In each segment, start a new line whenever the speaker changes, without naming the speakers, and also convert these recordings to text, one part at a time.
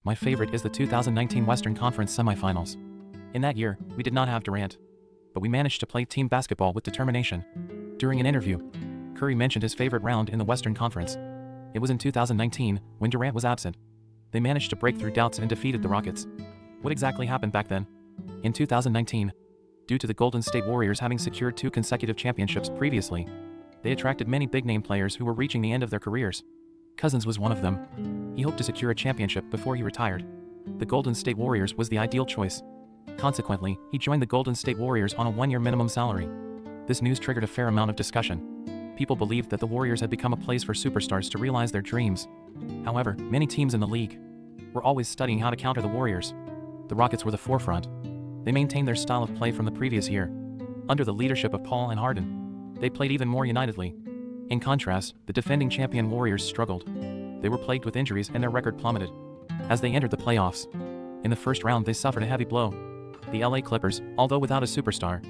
My favorite is the 2019 Western Conference semifinals. In that year, we did not have Durant, but we managed to play team basketball with determination. During an interview, Curry mentioned his favorite round in the Western Conference. It was in 2019, when Durant was absent. They managed to break through doubts and defeated the Rockets. What exactly happened back then? In 2019, due to the Golden State Warriors having secured 2 consecutive championships previously, they attracted many big-name players who were reaching the end of their careers. Cousins was one of them. He hoped to secure a championship before he retired. The Golden State Warriors was the ideal choice. Consequently, he joined the Golden State Warriors on a 1-year minimum salary. This news triggered a fair amount of discussion. People believed that the Warriors had become a place for superstars to realize their dreams. However, many teams in the league were always studying how to counter the Warriors. The Rockets were the forefront. They maintained their style of play from the previous year. Under the leadership of Paul and Harden, they played even more unitedly. In contrast, the defending champion Warriors struggled. They were plagued with injuries and their record plummeted. As they entered the playoffs, in the first round they suffered a heavy blow. The LA Clippers, although without a superstar,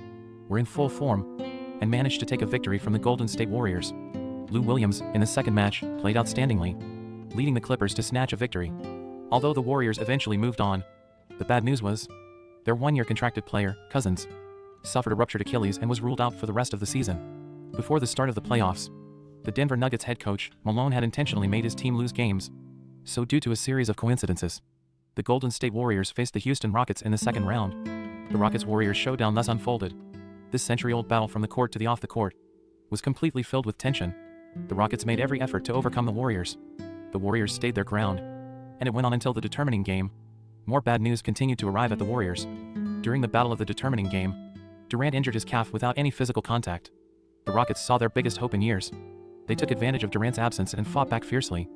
were in full form and managed to take a victory from the Golden State Warriors. Lou Williams, in the second match, played outstandingly, leading the Clippers to snatch a victory. Although the Warriors eventually moved on, the bad news was their 1-year contracted player, Cousins, suffered a ruptured Achilles and was ruled out for the rest of the season. Before the start of the playoffs, the Denver Nuggets head coach, Malone, had intentionally made his team lose games. So due to a series of coincidences, the Golden State Warriors faced the Houston Rockets in the second round. The Rockets-Warriors showdown thus unfolded. This century-old battle from the court to the off the court was completely filled with tension. The Rockets made every effort to overcome the Warriors. The Warriors stayed their ground, and it went on until the determining game. More bad news continued to arrive at the Warriors. During the battle of the determining game, Durant injured his calf without any physical contact. The Rockets saw their biggest hope in years. They took advantage of Durant's absence and fought back fiercely.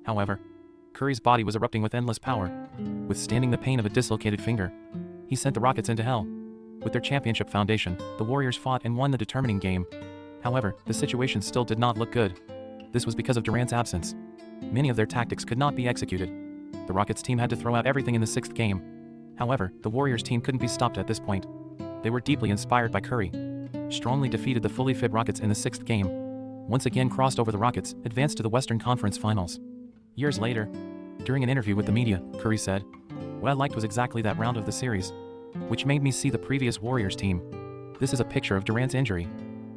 However, Curry's body was erupting with endless power. Withstanding the pain of a dislocated finger, he sent the Rockets into hell. With their championship foundation, the Warriors fought and won the determining game. However, the situation still did not look good. This was because of Durant's absence. Many of their tactics could not be executed. The Rockets team had to throw out everything in the 6th game. However, the Warriors team couldn't be stopped at this point. They were deeply inspired by Curry. Strongly defeated the fully fit Rockets in the 6th game. Once again crossed over the Rockets, advanced to the Western Conference Finals. Years later, during an interview with the media, Curry said, "What I liked was exactly that round of the series, which made me see the previous Warriors team. This is a picture of Durant's injury.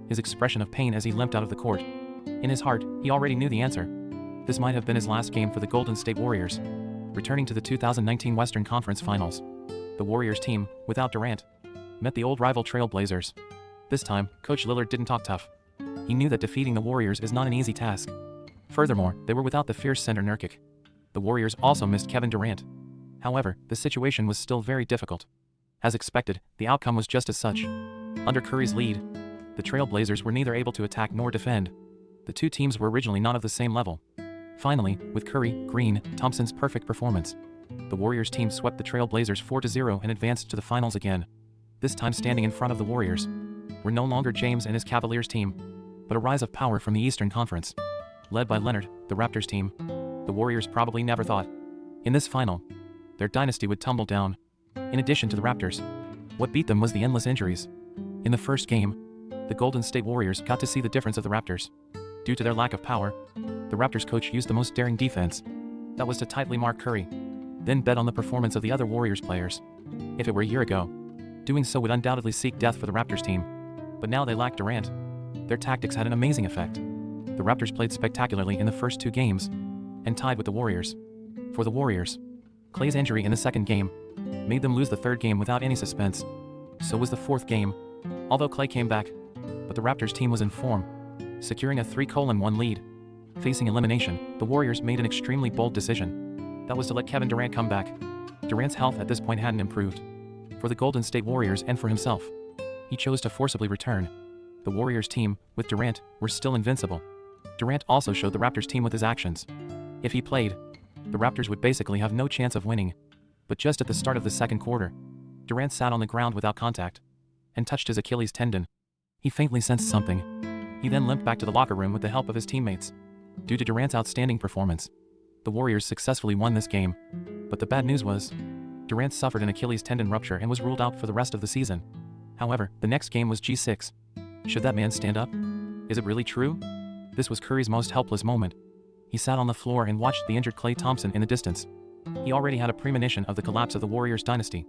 His expression of pain as he limped out of the court. In his heart, he already knew the answer. This might have been his last game for the Golden State Warriors." Returning to the 2019 Western Conference Finals, the Warriors team, without Durant, met the old rival Trail Blazers. This time, Coach Lillard didn't talk tough. He knew that defeating the Warriors is not an easy task. Furthermore, they were without the fierce center Nurkic. The Warriors also missed Kevin Durant. However, the situation was still very difficult. As expected, the outcome was just as such. Under Curry's lead, the Trail Blazers were neither able to attack nor defend. The two teams were originally not of the same level. Finally, with Curry, Green, Thompson's perfect performance, the Warriors team swept the Trail Blazers 4-0 and advanced to the finals again. This time standing in front of the Warriors were no longer James and his Cavaliers team, but a rise of power from the Eastern Conference. Led by Leonard, the Raptors team, the Warriors probably never thought, in this final, their dynasty would tumble down. In addition to the Raptors, what beat them was the endless injuries. In the first game, the Golden State Warriors got to see the difference of the Raptors. Due to their lack of power, the Raptors coach used the most daring defense. That was to tightly mark Curry, then bet on the performance of the other Warriors players. If it were a year ago, doing so would undoubtedly seek death for the Raptors team. But now they lacked Durant. Their tactics had an amazing effect. The Raptors played spectacularly in the first 2 games and tied with the Warriors. For the Warriors, Clay's injury in the second game made them lose the third game without any suspense. So was the fourth game, although Clay came back, but the Raptors team was in form, securing a 3-1 lead. Facing elimination, the Warriors made an extremely bold decision. That was to let Kevin Durant come back. Durant's health at this point hadn't improved. For the Golden State Warriors and for himself, he chose to forcibly return. The Warriors team, with Durant, were still invincible. Durant also showed the Raptors team with his actions. If he played, the Raptors would basically have no chance of winning. But just at the start of the second quarter, Durant sat on the ground without contact and touched his Achilles tendon. He faintly sensed something. He then limped back to the locker room with the help of his teammates. Due to Durant's outstanding performance, the Warriors successfully won this game. But the bad news was, Durant suffered an Achilles tendon rupture and was ruled out for the rest of the season. However, the next game was G6. Should that man stand up? Is it really true? This was Curry's most helpless moment. He sat on the floor and watched the injured Klay Thompson in the distance. He already had a premonition of the collapse of the Warriors dynasty.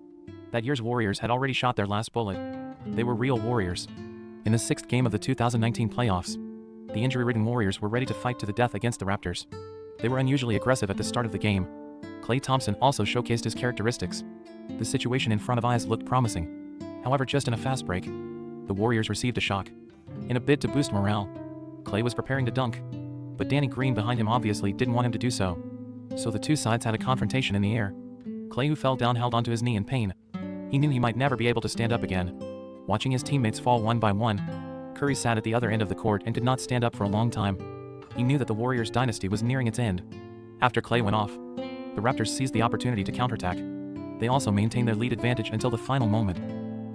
That year's Warriors had already shot their last bullet. They were real Warriors. In the 6th game of the 2019 playoffs, the injury-ridden Warriors were ready to fight to the death against the Raptors. They were unusually aggressive at the start of the game. Klay Thompson also showcased his characteristics. The situation in front of eyes looked promising. However, just in a fast break, the Warriors received a shock. In a bid to boost morale, Klay was preparing to dunk, but Danny Green behind him obviously didn't want him to do so. So the two sides had a confrontation in the air. Klay, who fell down, held onto his knee in pain. He knew he might never be able to stand up again. Watching his teammates fall one by one, Curry sat at the other end of the court and did not stand up for a long time. He knew that the Warriors dynasty was nearing its end. After Klay went off, the Raptors seized the opportunity to counterattack. They also maintained their lead advantage until the final moment.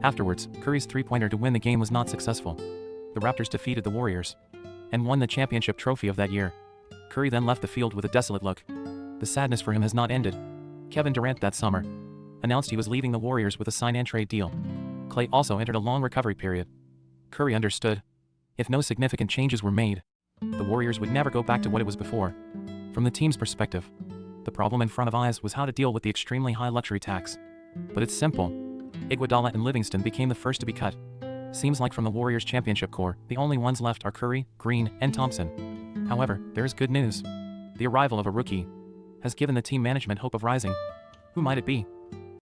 Afterwards, Curry's three-pointer to win the game was not successful. The Raptors defeated the Warriors and won the championship trophy of that year. Curry then left the field with a desolate look. The sadness for him has not ended. Kevin Durant that summer announced he was leaving the Warriors with a sign-and-trade deal. Klay also entered a long recovery period. Curry understood. If no significant changes were made, the Warriors would never go back to what it was before. From the team's perspective, the problem in front of eyes was how to deal with the extremely high luxury tax. But it's simple. Iguodala and Livingston became the first to be cut. Seems like from the Warriors championship core, the only ones left are Curry, Green, and Thompson. However, there is good news. The arrival of a rookie has given the team management hope of rising. Who might it be?